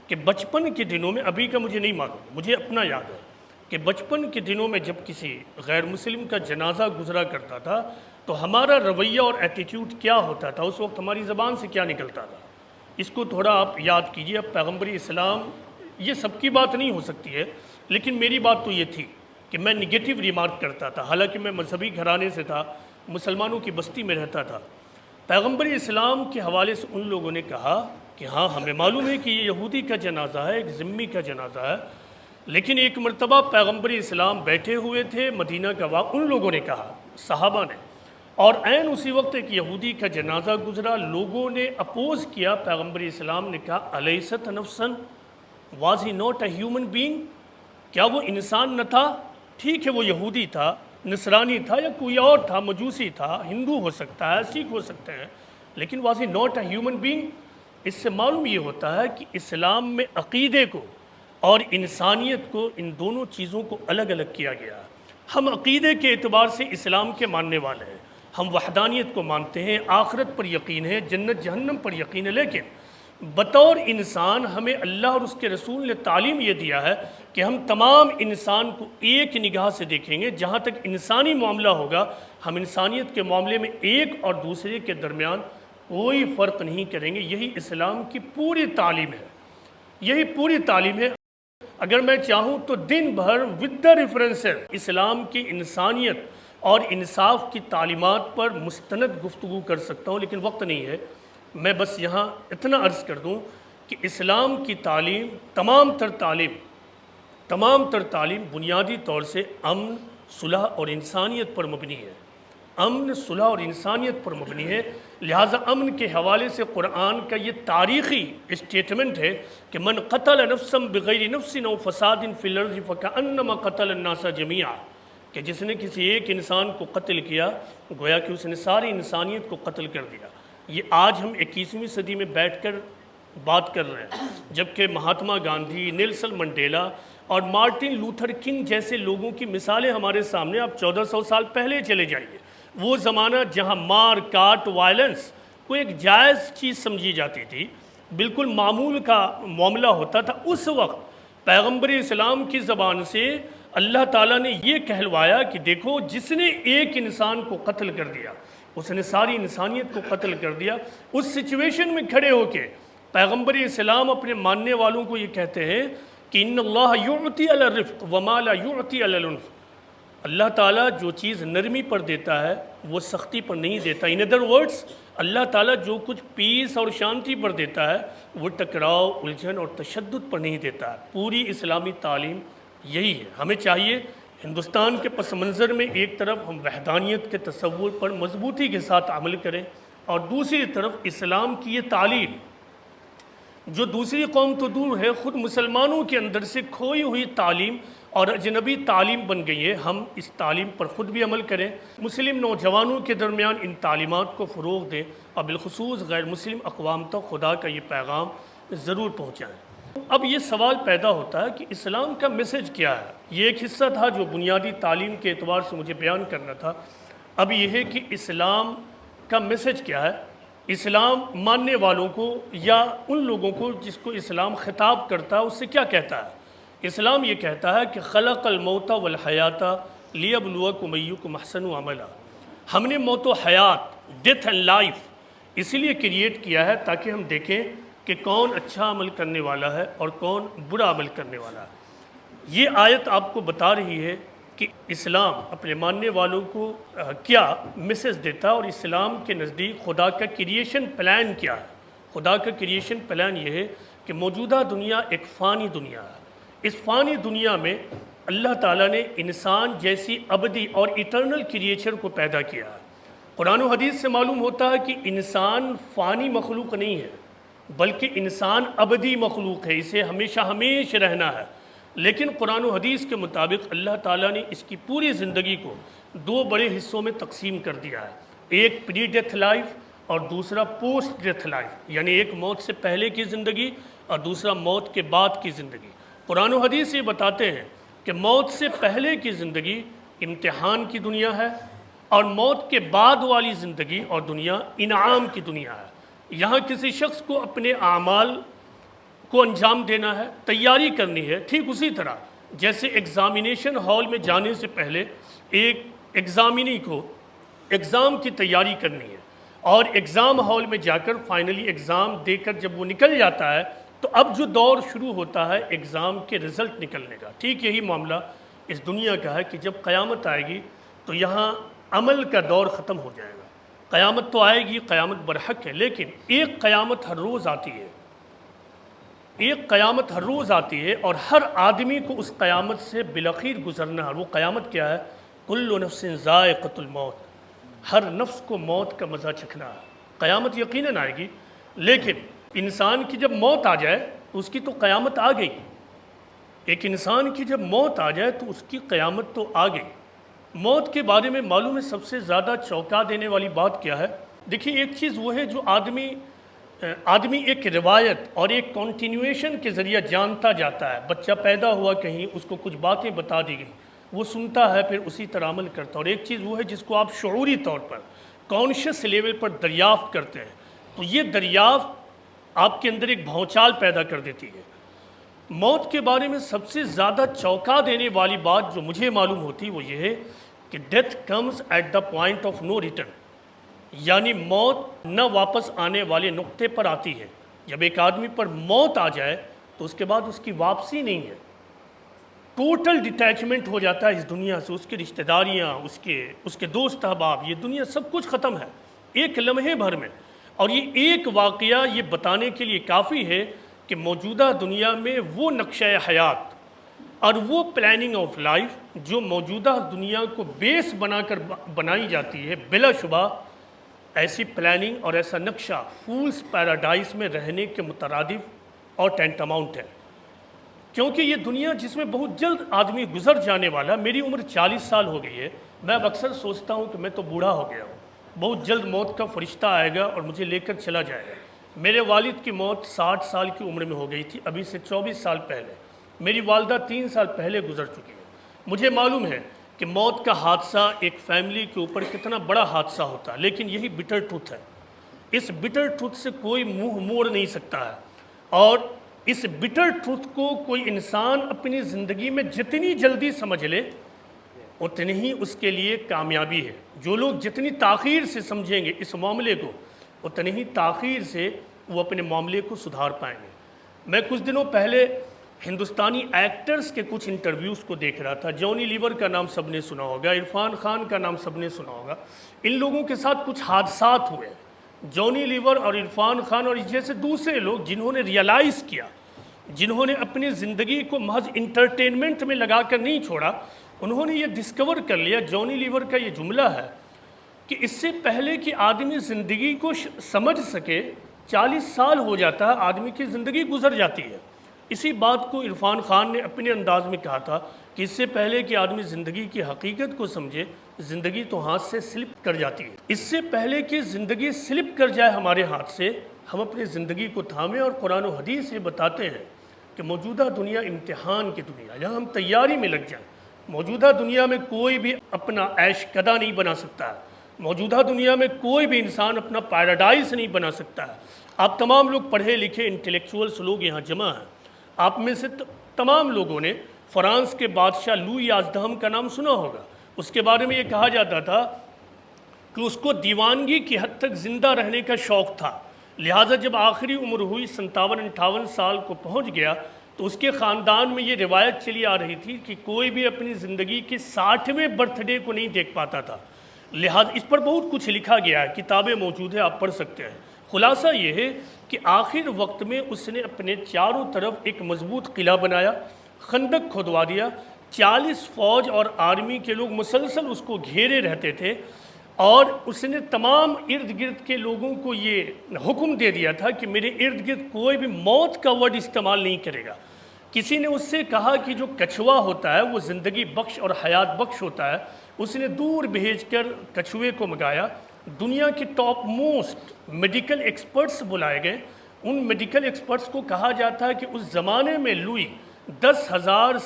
کہ بچپن کے دنوں میں، ابھی کا مجھے نہیں معلوم، مجھے اپنا یاد ہے کہ بچپن کے دنوں میں جب کسی غیر مسلم کا جنازہ گزرا کرتا تھا تو ہمارا رویہ اور ایٹیٹیوڈ کیا ہوتا تھا، اس وقت ہماری زبان سے کیا نکلتا تھا، اس کو تھوڑا آپ یاد کیجئے۔ اب پیغمبر اسلام، یہ سب کی بات نہیں ہو سکتی ہے لیکن میری بات تو یہ تھی کہ میں نگیٹو ریمارک کرتا تھا، حالانکہ میں مذہبی گھرانے سے تھا، مسلمانوں کی بستی میں رہتا تھا۔ پیغمبر اسلام کے حوالے سے ان لوگوں نے کہا کہ ہاں ہمیں معلوم ہے کہ یہ یہودی کا جنازہ ہے، ایک ذمی کا جنازہ ہے، لیکن ایک مرتبہ پیغمبر اسلام بیٹھے ہوئے تھے مدینہ کا ان لوگوں نے کہا، صحابہ نے، اور عین اسی وقت ایک یہودی کا جنازہ گزرا، لوگوں نے اپوز کیا، پیغمبر اسلام نے کہا الیست نفسن، was he not a human being, کیا وہ انسان نہ تھا؟ ٹھیک ہے وہ یہودی تھا، نصرانی تھا، یا کوئی اور تھا، مجوسی تھا، ہندو ہو سکتا ہے، سکھ ہو سکتے ہیں، لیکن was he not a human being? اس سے معلوم یہ ہوتا ہے کہ اسلام میں عقیدے کو اور انسانیت کو، ان دونوں چیزوں کو الگ الگ کیا گیا ہے۔ ہم عقیدے کے اعتبار سے اسلام کے ماننے والے ہیں، ہم وحدانیت کو مانتے ہیں، آخرت پر یقین ہے، جنت جہنم پر یقین ہے، لیکن بطور انسان ہمیں اللہ اور اس کے رسول نے تعلیم یہ دیا ہے کہ ہم تمام انسان کو ایک نگاہ سے دیکھیں گے۔ جہاں تک انسانی معاملہ ہوگا، ہم انسانیت کے معاملے میں ایک اور دوسرے کے درمیان کوئی فرق نہیں کریں گے۔ یہی اسلام کی پوری تعلیم ہے، یہی پوری تعلیم ہے۔ اگر میں چاہوں تو دن بھر ود دا ریفرنسز اسلام کی انسانیت اور انصاف کی تعلیمات پر مستند گفتگو کر سکتا ہوں، لیکن وقت نہیں ہے۔ میں بس یہاں اتنا عرض کر دوں کہ اسلام کی تعلیم، تمام تر تعلیم بنیادی طور سے امن، صلح اور انسانیت پر مبنی ہے، امن، صلح اور انسانیت پر مبنی ہے۔ لہٰذا امن کے حوالے سے قرآن کا یہ تاریخی اسٹیٹمنٹ ہے کہ من قتل نفسا بغیر نفس او فساد فی الارض فکأنما قتل الناس جمیعا، کہ جس نے کسی ایک انسان کو قتل کیا گویا کہ اس نے ساری انسانیت کو قتل کر دیا۔ یہ آج ہم 21ویں صدی میں بیٹھ کر بات کر رہے ہیں، جبکہ مہاتما گاندھی، نیلسن منڈیلا اور مارٹن لوتھر کنگ جیسے لوگوں کی مثالیں ہمارے سامنے۔ آپ 1400 سال پہلے چلے جائیے، وہ زمانہ جہاں مار کاٹ، وائلنس کو ایک جائز چیز سمجھی جاتی تھی، بالکل معمول کا معاملہ ہوتا تھا، اس وقت پیغمبر اسلام کی زبان سے اللہ تعالیٰ نے یہ کہلوایا کہ دیکھو جس نے ایک انسان کو قتل کر دیا اس نے ساری انسانیت کو قتل کر دیا۔ اس سچویشن میں کھڑے ہو کے پیغمبر اسلام اپنے ماننے والوں کو یہ کہتے ہیں کہ ان اللہ یعطی علی الرفق وما لا یعطی علی العنف، اللہ تعالیٰ جو چیز نرمی پر دیتا ہے وہ سختی پر نہیں دیتا۔ ان ادر ورڈز، اللہ تعالیٰ جو کچھ پیس اور شانتی پر دیتا ہے وہ ٹکراؤ، الجھن اور تشدد پر نہیں دیتا ہے۔ پوری اسلامی تعلیم یہی ہے۔ ہمیں چاہیے ہندوستان کے پس منظر میں ایک طرف ہم وحدانیت کے تصور پر مضبوطی کے ساتھ عمل کریں، اور دوسری طرف اسلام کی یہ تعلیم جو دوسری قوم تو دور ہے، خود مسلمانوں کے اندر سے کھوئی ہوئی تعلیم اور اجنبی تعلیم بن گئی ہے، ہم اس تعلیم پر خود بھی عمل کریں، مسلم نوجوانوں کے درمیان ان تعلیمات کو فروغ دیں، اور بالخصوص غیر مسلم اقوام تک خدا کا یہ پیغام ضرور پہنچائیں۔ اب یہ سوال پیدا ہوتا ہے کہ اسلام کا میسج کیا ہے؟ یہ ایک حصہ تھا جو بنیادی تعلیم کے اعتبار سے مجھے بیان کرنا تھا۔ اب یہ ہے کہ اسلام کا میسج کیا ہے، اسلام ماننے والوں کو یا ان لوگوں کو جس کو اسلام خطاب کرتا ہے اس سے کیا کہتا ہے؟ اسلام یہ کہتا ہے کہ خلق الموت والحیات لیبلوکم ایکم احسن عملا، ہم نے موت و حیات، ڈیتھ اینڈ لائف اس لیے کریٹ کیا ہے تاکہ ہم دیکھیں کہ کون اچھا عمل کرنے والا ہے اور کون برا عمل کرنے والا ہے۔ یہ آیت آپ کو بتا رہی ہے کہ اسلام اپنے ماننے والوں کو کیا میسج دیتا ہے، اور اسلام کے نزدیک خدا کا کریشن پلان کیا ہے۔ خدا کا کریشن پلان یہ ہے کہ موجودہ دنیا ایک فانی دنیا ہے، اس فانی دنیا میں اللہ تعالیٰ نے انسان جیسی ابدی اور ایٹرنل کریچر کو پیدا کیا ہے۔ قرآن و حدیث سے معلوم ہوتا ہے کہ انسان فانی مخلوق نہیں ہے، بلکہ انسان ابدی مخلوق ہے، اسے ہمیشہ ہمیشہ رہنا ہے۔ لیکن قرآن و حدیث کے مطابق اللہ تعالیٰ نے اس کی پوری زندگی کو دو بڑے حصوں میں تقسیم کر دیا ہے، ایک پری ڈیتھ لائف اور دوسرا پوسٹ ڈیتھ لائف، یعنی ایک موت سے پہلے کی زندگی اور دوسرا موت کے بعد کی زندگی۔ قرآن و حدیث یہ بتاتے ہیں کہ موت سے پہلے کی زندگی امتحان کی دنیا ہے، اور موت کے بعد والی زندگی اور دنیا انعام کی دنیا ہے۔ یہاں کسی شخص کو اپنے اعمال کو انجام دینا ہے، تیاری کرنی ہے، ٹھیک اسی طرح جیسے ایگزامینیشن ہال میں جانے سے پہلے ایک ایگزامینی کو ایگزام کی تیاری کرنی ہے، اور ایگزام ہال میں جا کر فائنلی ایگزام دے کر جب وہ نکل جاتا ہے تو اب جو دور شروع ہوتا ہے ایگزام کے رزلٹ نکلنے کا۔ ٹھیک یہی معاملہ اس دنیا کا ہے کہ جب قیامت آئے گی تو یہاں عمل کا دور ختم ہو جائے گا۔ قیامت تو آئے گی، قیامت برحق ہے، لیکن ایک قیامت ہر روز آتی ہے، ایک قیامت ہر روز آتی ہے اور ہر آدمی کو اس قیامت سے بالخیر گزرنا ہے. وہ قیامت کیا ہے؟ کل نفس ذائقۃ الموت. ہر نفس کو موت کا مزہ چکھنا ہے. قیامت یقیناً آئے گی، لیکن انسان کی جب موت آ جائے تو اس کی تو قیامت آ گئی. ایک انسان کی جب موت آ جائے تو اس کی قیامت تو آ گئی. موت کے بارے میں معلوم ہے سب سے زیادہ چونکا دینے والی بات کیا ہے؟ دیکھیے، ایک چیز وہ ہے جو آدمی ایک روایت اور ایک کنٹینیویشن کے ذریعہ جانتا جاتا ہے. بچہ پیدا ہوا کہیں، اس کو کچھ باتیں بتا دی گئیں، وہ سنتا ہے، پھر اسی طرح عمل کرتا ہے. اور ایک چیز وہ ہے جس کو آپ شعوری طور پر، کانشیس لیول پر دریافت کرتے ہیں. تو یہ دریافت آپ کے اندر ایک بھونچال پیدا کر دیتی ہے. موت کے بارے میں سب سے زیادہ چونکا دینے والی بات جو مجھے معلوم ہوتی وہ یہ ہے کہ death comes at the point of no return. یعنی موت نہ واپس آنے والے نقطے پر آتی ہے. جب ایک آدمی پر موت آ جائے تو اس کے بعد اس کی واپسی نہیں ہے. ٹوٹل ڈیٹیچمنٹ ہو جاتا ہے اس دنیا سے. اس کی رشتہ داریاں، اس کے دوست احباب، یہ دنیا سب کچھ ختم ہے ایک لمحے بھر میں. اور یہ ایک واقعہ یہ بتانے کے لیے کافی ہے کہ موجودہ دنیا میں وہ نقشہ حیات اور وہ پلاننگ آف لائف جو موجودہ دنیا کو بیس بنا کر بنائی جاتی ہے، بلا شبہ ایسی پلاننگ اور ایسا نقشہ فولس پیراڈائز میں رہنے کے مترادف اور ٹینٹاماؤنٹ ہے. کیونکہ یہ دنیا جس میں بہت جلد آدمی گزر جانے والا. میری عمر 40 سال ہو گئی ہے. میں اب اکثر سوچتا ہوں کہ میں تو بوڑھا ہو گیا ہوں. بہت جلد موت کا فرشتہ آئے گا اور مجھے لے کر چلا جائے گا. میرے والد کی موت 60 سال کی عمر میں ہو گئی تھی، ابھی سے 24 سال پہلے. میری والدہ 3 سال پہلے گزر چکی ہے. مجھے معلوم ہے کہ موت کا حادثہ ایک فیملی کے اوپر کتنا بڑا حادثہ ہوتا ہے، لیکن یہی بٹر ٹروتھ ہے. اس بٹر ٹروتھ سے کوئی منہ موڑ نہیں سکتا ہے. اور اس بٹر ٹروتھ کو کوئی انسان اپنی زندگی میں جتنی جلدی سمجھ لے اتنی ہی اس کے لیے کامیابی ہے. جو لوگ جتنی تاخیر سے سمجھیں گے اس معاملے کو، اتنی ہی تاخیر سے وہ اپنے معاملے کو سدھار پائیں گے. میں کچھ دنوں پہلے ہندوستانی ایکٹرز کے کچھ انٹرویوز کو دیکھ رہا تھا. جونی لیور کا نام سب نے سنا ہوگا، عرفان خان کا نام سب نے سنا ہوگا. ان لوگوں کے ساتھ کچھ حادثات ہوئے. جونی لیور اور عرفان خان اور اس جیسے دوسرے لوگ جنہوں نے ریئلائز کیا، جنہوں نے اپنی زندگی کو محض انٹرٹینمنٹ میں لگا کر نہیں چھوڑا، انہوں نے یہ ڈسکور کر لیا. جونی لیور کا یہ جملہ ہے کہ اس سے پہلے کہ آدمی زندگی کو سمجھ سکے 40 سال ہو جاتا ہے، آدمی کی زندگی گزر جاتی ہے. اسی بات کو عرفان خان نے اپنے انداز میں کہا تھا کہ اس سے پہلے کہ آدمی زندگی کی حقیقت کو سمجھے، زندگی تو ہاتھ سے سلپ کر جاتی ہے. اس سے پہلے کہ زندگی سلپ کر جائے ہمارے ہاتھ سے، ہم اپنی زندگی کو تھامیں. اور قرآن و حدیث یہ بتاتے ہیں کہ موجودہ دنیا امتحان کی دنیا، یہاں ہم تیاری میں لگ جائیں. موجودہ دنیا میں کوئی بھی اپنا عیش کدا نہیں بنا سکتا ہے. موجودہ دنیا میں کوئی بھی انسان اپنا پیراڈائز نہیں بنا سکتا ہے. آپ تمام لوگ پڑھے لکھے انٹلیکچوئلس لوگ یہاں جمع ہیں. آپ میں سے تمام لوگوں نے فرانس کے بادشاہ لوئی 11 کا نام سنا ہوگا. اس کے بارے میں یہ کہا جاتا تھا کہ اس کو دیوانگی کی حد تک زندہ رہنے کا شوق تھا. لہٰذا جب آخری عمر ہوئی 57-58 سال کو پہنچ گیا تو اس کے خاندان میں یہ روایت چلی آ رہی تھی کہ کوئی بھی اپنی زندگی کے 60ویں برتھ ڈے کو نہیں دیکھ پاتا تھا. لہٰذا اس پر بہت کچھ لکھا گیا ہے، کتابیں موجود ہیں، آپ پڑھ سکتے ہیں. خلاصہ یہ ہے کہ آخر وقت میں اس نے اپنے چاروں طرف ایک مضبوط قلعہ بنایا، خندق کھودوا دیا. 40 فوج اور آرمی کے لوگ مسلسل اس کو گھیرے رہتے تھے. اور اس نے تمام ارد گرد کے لوگوں کو یہ حکم دے دیا تھا کہ میرے ارد گرد کوئی بھی موت کا ورڈ استعمال نہیں کرے گا. کسی نے اس سے کہا کہ جو کچھوا ہوتا ہے وہ زندگی بخش اور حیات بخش ہوتا ہے. اس نے دور بھیج کر کچھوے کو منگایا. دنیا کے ٹاپ موسٹ میڈیکل ایکسپرٹس بلائے گئے. ان میڈیکل ایکسپرٹس کو کہا جاتا ہے کہ اس زمانے میں لوئی 10,000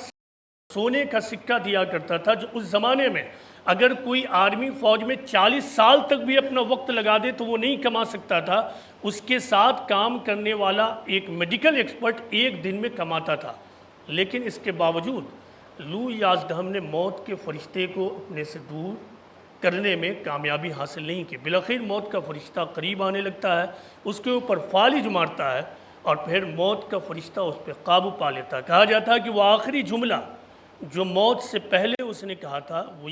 سونے کا سکہ دیا کرتا تھا، جو اس زمانے میں اگر کوئی آرمی فوج میں 40 سال تک بھی اپنا وقت لگا دے تو وہ نہیں کما سکتا تھا. اس کے ساتھ کام کرنے والا ایک میڈیکل ایکسپرٹ ایک دن میں کماتا تھا. لیکن اس کے باوجود لوئی 11 نے موت کے فرشتے کو اپنے سے دور کرنے میں کامیابی حاصل نہیں کی. بالآخر موت کا فرشتہ قریب آنے لگتا ہے، اس کے اوپر فالج مارتا ہے اور پھر موت کا فرشتہ اس پہ قابو پا لیتا ہے. کہا جاتا ہے کہ وہ آخری جملہ جو موت سے پہلے اس نے کہا تھا وہ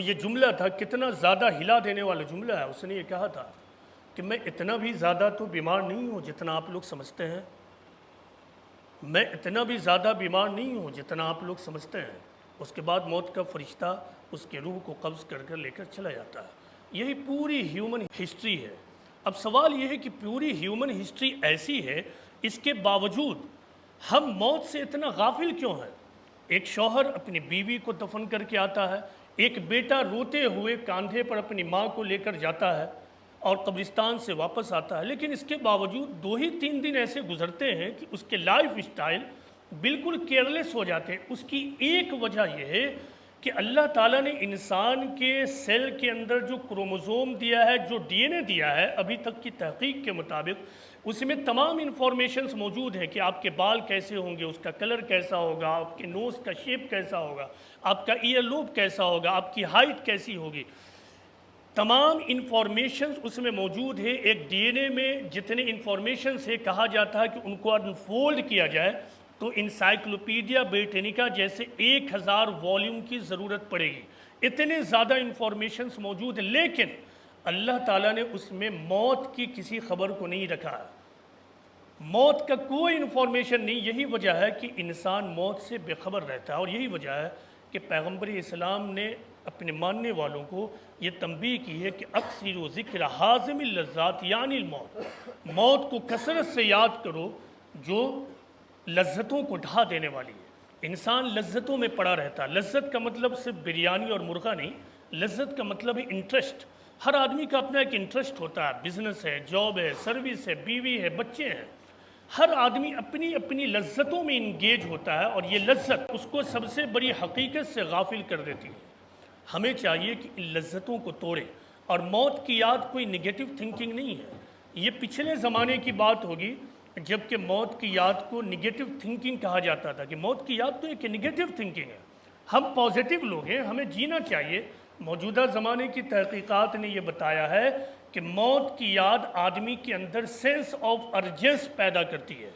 یہ جملہ تھا، کتنا زیادہ ہلا دینے والا جملہ ہے. اس نے یہ کہا تھا کہ میں اتنا بھی زیادہ تو بیمار نہیں ہوں جتنا آپ لوگ سمجھتے ہیں، میں اتنا بھی زیادہ بیمار نہیں ہوں جتنا آپ لوگ سمجھتے ہیں۔ اس کے بعد موت کا فرشتہ اس کے روح کو قبض کر کر لے کر چلا جاتا ہے۔ یہی پوری ہیومن ہسٹری ہے۔ اب سوال یہ ہے کہ پوری ہیومن ہسٹری ایسی ہے، اس کے باوجود ہم موت سے اتنا غافل کیوں ہیں؟ ایک شوہر اپنی بیوی کو دفن کر کے آتا ہے، ایک بیٹا روتے ہوئے کاندھے پر اپنی ماں کو لے کر جاتا ہے اور قبرستان سے واپس آتا ہے، لیکن اس کے باوجود 2 ہی 3 دن ایسے گزرتے ہیں کہ اس کے لائف اسٹائل بالکل کیئرلیس ہو جاتے ہیں۔ اس کی ایک وجہ یہ ہے کہ اللہ تعالیٰ نے انسان کے سیل کے اندر جو کروموزوم دیا ہے، جو ڈی این اے دیا ہے، ابھی تک کی تحقیق کے مطابق اس میں تمام انفارمیشنز موجود ہیں کہ آپ کے بال کیسے ہوں گے، اس کا کلر کیسا ہوگا، آپ کے نوز کا شیپ کیسا ہوگا، آپ کا ایئر لوب کیسا ہوگا، آپ کی ہائٹ کیسی ہوگی، تمام انفارمیشنز اس میں موجود ہے۔ ایک ڈی این اے میں جتنے انفارمیشنز ہے، کہا جاتا ہے کہ ان کو انفولڈ کیا جائے تو انسائکلوپیڈیا بریٹینیکا جیسے 1000 والیوم کی ضرورت پڑے گی۔ اتنے زیادہ انفارمیشنز موجود ہیں، لیکن اللہ تعالیٰ نے اس میں موت کی کسی خبر کو نہیں رکھا ہے۔ موت کا کوئی انفارمیشن نہیں۔ یہی وجہ ہے کہ انسان موت سے بے خبر رہتا ہے، اور یہی وجہ ہے کہ پیغمبر اسلام نے اپنے ماننے والوں کو یہ تنبیہ کی ہے کہ اکثر و ذکر حازم اللذات یعنی الموت، موت کو کثرت سے یاد کرو جو لذتوں کو ڈھا دینے والی ہے۔ انسان لذتوں میں پڑا رہتا ہے۔ لذت کا مطلب صرف بریانی اور مرغہ نہیں، لذت کا مطلب ہے انٹرسٹ۔ ہر آدمی کا اپنا ایک انٹرسٹ ہوتا ہے، بزنس ہے، جاب ہے، سروس ہے، بیوی ہے، بچے ہیں۔ ہر آدمی اپنی اپنی لذتوں میں انگیج ہوتا ہے، اور یہ لذت اس کو سب سے بڑی حقیقت سے غافل کر دیتی ہے۔ ہمیں چاہیے کہ ان لذتوں کو توڑیں، اور موت کی یاد کوئی نگیٹو تھنکنگ نہیں ہے۔ یہ پچھلے زمانے کی بات ہوگی جبکہ موت کی یاد کو نگیٹو تھنکنگ کہا جاتا تھا، کہ موت کی یاد تو ایک نگیٹو تھنکنگ ہے۔ ہم پازیٹیو لوگ ہیں، ہمیں جینا چاہیے۔ موجودہ زمانے کی تحقیقات نے یہ بتایا ہے کہ موت کی یاد آدمی کے اندر سینس آف ارجنس پیدا کرتی ہے۔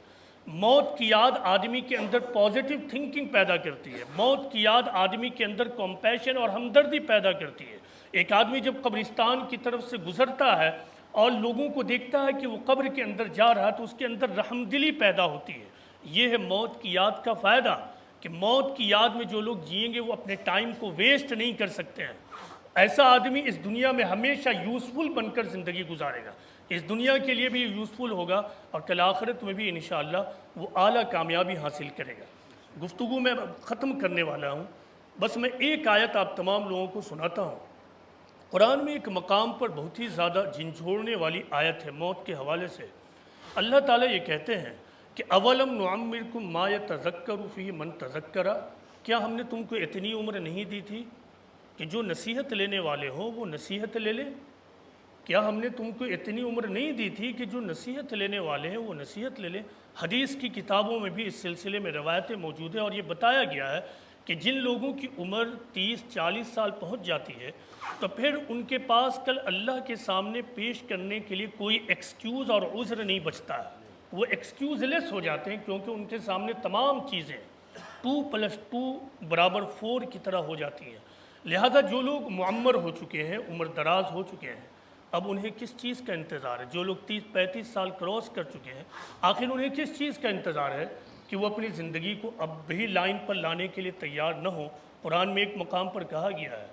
موت کی یاد آدمی کے اندر پازیٹیو تھنکنگ پیدا کرتی ہے۔ موت کی یاد آدمی کے اندر کمپیشن اور ہمدردی پیدا کرتی ہے۔ ایک آدمی جب قبرستان کی طرف سے گزرتا ہے اور لوگوں کو دیکھتا ہے کہ وہ قبر کے اندر جا رہا ہے تو اس کے اندر رحم دلی پیدا ہوتی ہے۔ یہ ہے موت کی یاد کا فائدہ، کہ موت کی یاد میں جو لوگ جئیں گے وہ اپنے ٹائم کو ویسٹ نہیں کر سکتے ہیں۔ ایسا آدمی اس دنیا میں ہمیشہ یوزفل بن کر زندگی گزارے گا، اس دنیا کے لیے بھی یوزفل ہوگا، اور کل آخرت میں بھی انشاءاللہ وہ اعلیٰ کامیابی حاصل کرے گا۔ گفتگو میں ختم کرنے والا ہوں، بس میں ایک آیت آپ تمام لوگوں کو سناتا ہوں۔ قرآن میں ایک مقام پر بہت ہی زیادہ جھنجھوڑنے والی آیت ہے موت کے حوالے سے۔ اللہ تعالیٰ یہ کہتے ہیں کہ اولم نعمرکم ما یتذکر فیہ من تذکر، کیا ہم نے تم کو اتنی عمر نہیں دی تھی کہ جو نصیحت لینے والے ہوں وہ نصیحت لے لیں؟ کیا ہم نے تم کو اتنی عمر نہیں دی تھی کہ جو نصیحت لینے والے ہیں وہ نصیحت لے لیں؟ حدیث کی کتابوں میں بھی اس سلسلے میں روایتیں موجود ہیں، اور یہ بتایا گیا ہے کہ جن لوگوں کی عمر 30-40 سال پہنچ جاتی ہے تو پھر ان کے پاس کل اللہ کے سامنے پیش کرنے کے لیے کوئی ایکسکیوز اور عذر نہیں بچتا ہے۔ وہ ایکسکیوز لیس ہو جاتے ہیں، کیونکہ ان کے سامنے تمام چیزیں 2+2=4 کی طرح ہو جاتی ہیں۔ لہذا جو لوگ معمر ہو چکے ہیں، عمر دراز ہو چکے ہیں، اب انہیں کس چیز کا انتظار ہے؟ جو لوگ 30-35 سال کراس کر چکے ہیں، آخر انہیں کس چیز کا انتظار ہے کہ وہ اپنی زندگی کو اب بھی لائن پر لانے کے لیے تیار نہ ہوں؟ قرآن میں ایک مقام پر کہا گیا ہے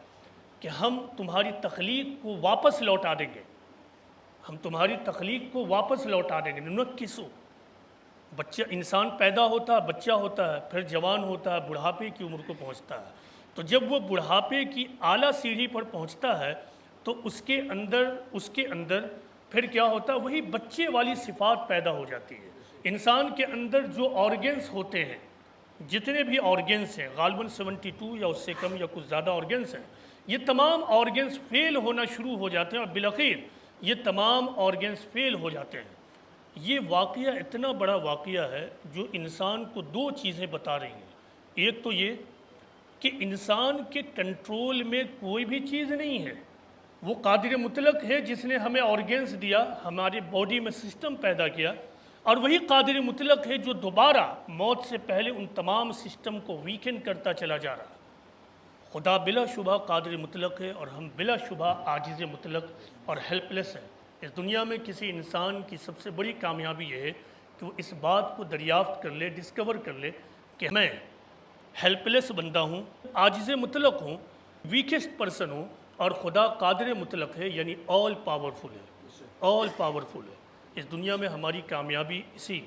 کہ ہم تمہاری تخلیق کو واپس لوٹا دیں گے، ہم تمہاری تخلیق کو واپس لوٹا دیں گے۔ ننکسو، بچہ انسان پیدا ہوتا ہے، بچہ ہوتا ہے، پھر جوان ہوتا ہے، بڑھاپے کی عمر کو پہنچتا ہے۔ تو جب وہ بڑھاپے کی اعلیٰ سیڑھی پر پہنچتا ہے تو اس کے اندر پھر کیا ہوتا ہے؟ وہی بچے والی صفات پیدا ہو جاتی ہے۔ انسان کے اندر جو آرگنز ہوتے ہیں، جتنے بھی آرگنز ہیں، غالباً 72 یا اس سے کم یا کچھ زیادہ آرگنز ہیں، یہ تمام آرگنز فیل ہونا شروع ہو جاتے ہیں، اور بالآخر یہ تمام آرگنز فیل ہو جاتے ہیں۔ یہ واقعہ اتنا بڑا واقعہ ہے جو انسان کو 2 چیزیں بتا رہی ہیں۔ ایک تو یہ کہ انسان کے کنٹرول میں کوئی بھی چیز نہیں ہے، وہ قادر مطلق ہے جس نے ہمیں آرگنز دیا، ہمارے باڈی میں سسٹم پیدا کیا، اور وہی قادر مطلق ہے جو دوبارہ موت سے پہلے ان تمام سسٹم کو ویکن کرتا چلا جا رہا ہے۔ خدا بلا شبہ قادر مطلق ہے، اور ہم بلا شبہ عاجز مطلق اور ہیلپ لیس ہیں۔ اس دنیا میں کسی انسان کی سب سے بڑی کامیابی یہ ہے کہ وہ اس بات کو دریافت کر لے، ڈسکور کر لے کہ میں ہیلپ لیس بندہ ہوں، عاجز مطلق ہوں، ویکسٹ پرسن ہوں، اور خدا قادر مطلق ہے، یعنی آل پاورفل ہے، آل پاورفل ہے۔ اس دنیا میں ہماری کامیابی اسی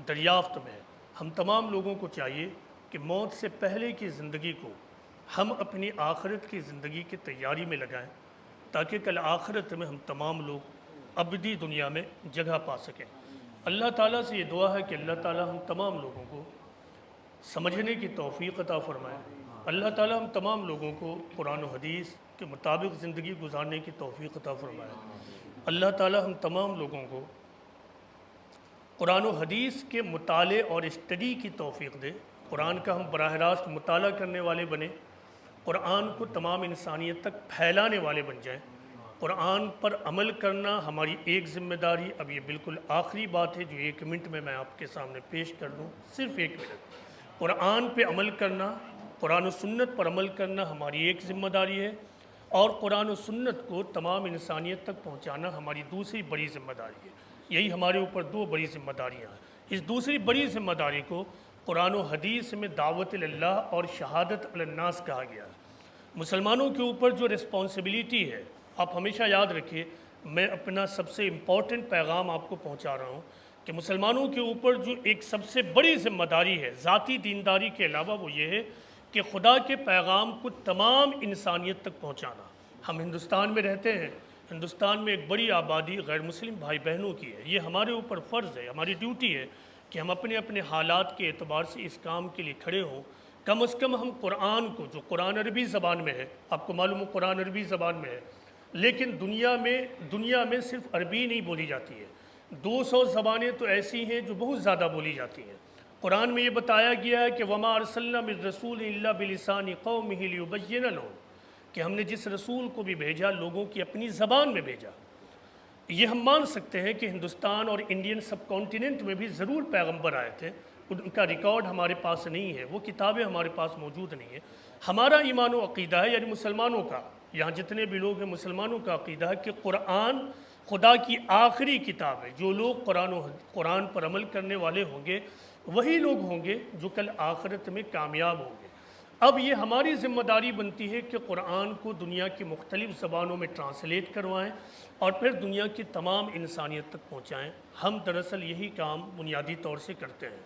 دریافت میں ہے۔ ہم تمام لوگوں کو چاہیے کہ موت سے پہلے کی زندگی کو ہم اپنی آخرت کی زندگی کی تیاری میں لگائیں، تاکہ کل آخرت میں ہم تمام لوگ ابدی دنیا میں جگہ پا سکیں۔ اللہ تعالیٰ سے یہ دعا ہے کہ اللہ تعالیٰ ہم تمام لوگوں کو سمجھنے کی توفیق عطا فرمائے۔ اللہ تعالیٰ ہم تمام لوگوں کو قرآن و حدیث کے مطابق زندگی گزارنے کی توفیق عطا فرمائے۔ اللہ تعالیٰ ہم تمام لوگوں کو قرآن و حدیث کے مطالعے اور اسٹڈی کی توفیق دے، قرآن کا ہم براہ راست مطالعہ کرنے والے بنیں، قرآن کو تمام انسانیت تک پھیلانے والے بن جائیں۔ قرآن پر عمل کرنا ہماری ایک ذمہ داری۔ اب یہ بالکل آخری بات ہے جو 1 منٹ میں آپ کے سامنے پیش کر دوں، صرف 1 منٹ۔ قرآن پہ عمل کرنا، قرآن و سنت پر عمل کرنا ہماری ایک ذمہ داری ہے، اور قرآن و سنت کو تمام انسانیت تک پہنچانا ہماری دوسری بڑی ذمہ داری ہے۔ یہی ہمارے اوپر 2 بڑی ذمہ داریاں ہیں۔ اس دوسری بڑی ذمہ داری کو قرآن و حدیث میں دعوت اللہ اور شہادت علی الناس کہا گیا ہے۔ مسلمانوں کے اوپر جو رسپانسبلٹی ہے، آپ ہمیشہ یاد رکھیے، میں اپنا سب سے امپورٹنٹ پیغام آپ کو پہنچا رہا ہوں کہ مسلمانوں کے اوپر جو ایک سب سے بڑی ذمہ داری ہے ذاتی دینداری کے علاوہ، وہ یہ ہے کہ خدا کے پیغام کو تمام انسانیت تک پہنچانا۔ ہم ہندوستان میں رہتے ہیں، ہندوستان میں ایک بڑی آبادی غیر مسلم بھائی بہنوں کی ہے۔ یہ ہمارے اوپر فرض ہے، ہماری ڈیوٹی ہے کہ ہم اپنے اپنے حالات کے اعتبار سے اس کام کے لیے کھڑے ہوں۔ کم از کم ہم قرآن کو، جو قرآن عربی زبان میں ہے، آپ کو معلوم ہو قرآن عربی زبان میں ہے، لیکن دنیا میں صرف عربی نہیں بولی جاتی ہے، 200 زبانیں تو ایسی ہیں جو بہت زیادہ بولی جاتی ہیں۔ قرآن میں یہ بتایا گیا ہے کہ وَمَا أَرْسَلْنَا مِن رَّسُولٍ إِلَّا بِلِسَانِ قَوْمِهِ لِيُبَيِّنَ لَهُمْ، کہ ہم نے جس رسول کو بھی بھیجا لوگوں کی اپنی زبان میں بھیجا۔ یہ ہم مان سکتے ہیں کہ ہندوستان اور انڈین سب کانٹیننٹ میں بھی ضرور پیغمبر آئے تھے، ان کا ریکارڈ ہمارے پاس نہیں ہے، وہ کتابیں ہمارے پاس موجود نہیں ہیں۔ ہمارا ایمان و عقیدہ ہے، یعنی مسلمانوں کا، یہاں جتنے بھی لوگ ہیں مسلمانوں کا عقیدہ ہے کہ قرآن خدا کی آخری کتاب ہے۔ جو لوگ قرآن پر عمل کرنے والے ہوں گے وہی لوگ ہوں گے جو کل آخرت میں کامیاب ہوں گے۔ اب یہ ہماری ذمہ داری بنتی ہے کہ قرآن کو دنیا کی مختلف زبانوں میں ٹرانسلیٹ کروائیں اور پھر دنیا کی تمام انسانیت تک پہنچائیں۔ ہم دراصل یہی کام بنیادی طور سے کرتے ہیں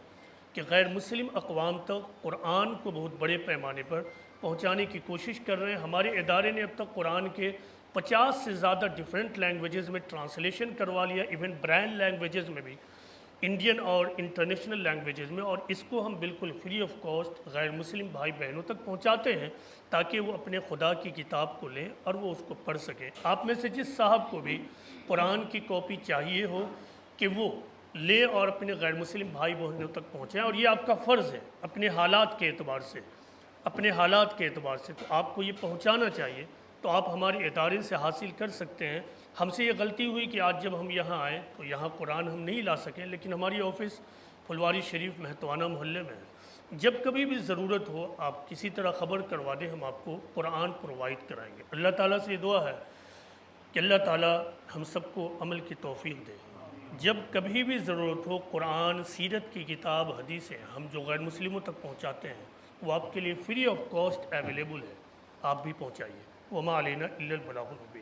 کہ غیر مسلم اقوام تک قرآن کو بہت بڑے پیمانے پر پہنچانے کی کوشش کر رہے ہیں۔ ہمارے ادارے نے اب تک قرآن کے 50 سے زیادہ ڈیفرنٹ لینگویجز میں ٹرانسلیشن کروا لیا، ایون برینڈ لینگویجز میں بھی، انڈین اور انٹرنیشنل لینگویجز میں، اور اس کو ہم بالکل فری آف کاسٹ غیر مسلم بھائی بہنوں تک پہنچاتے ہیں تاکہ وہ اپنے خدا کی کتاب کو لیں اور وہ اس کو پڑھ سکیں۔ آپ میں سے جس صاحب کو بھی قرآن کی کاپی چاہیے ہو کہ وہ لے اور اپنے غیر مسلم بھائی بہنوں تک پہنچائیں، اور یہ آپ کا فرض ہے اپنے حالات کے اعتبار سے، تو آپ کو یہ پہنچانا چاہیے۔ تو آپ ہمارے ادارے سے حاصل کر سکتے ہیں۔ ہم سے یہ غلطی ہوئی کہ آج جب ہم یہاں آئے تو یہاں قرآن ہم نہیں لا سکیں، لیکن ہماری آفس پھلواری شریف مہتوانہ محلے میں ہے۔ جب کبھی بھی ضرورت ہو آپ کسی طرح خبر کروا دیں، ہم آپ کو قرآن پرووائڈ کرائیں گے۔ اللہ تعالیٰ سے یہ دعا ہے کہ اللہ تعالیٰ ہم سب کو عمل کی توفیق دے۔ جب کبھی بھی ضرورت ہو، قرآن، سیرت کی کتاب، حدیثیں ہم جو غیر مسلموں تک پہنچاتے ہیں وہ آپ کے لیے فری آف کاسٹ اویلیبل ہے، آپ بھی پہنچائیے۔ وما علینا الا البلاغ المبین۔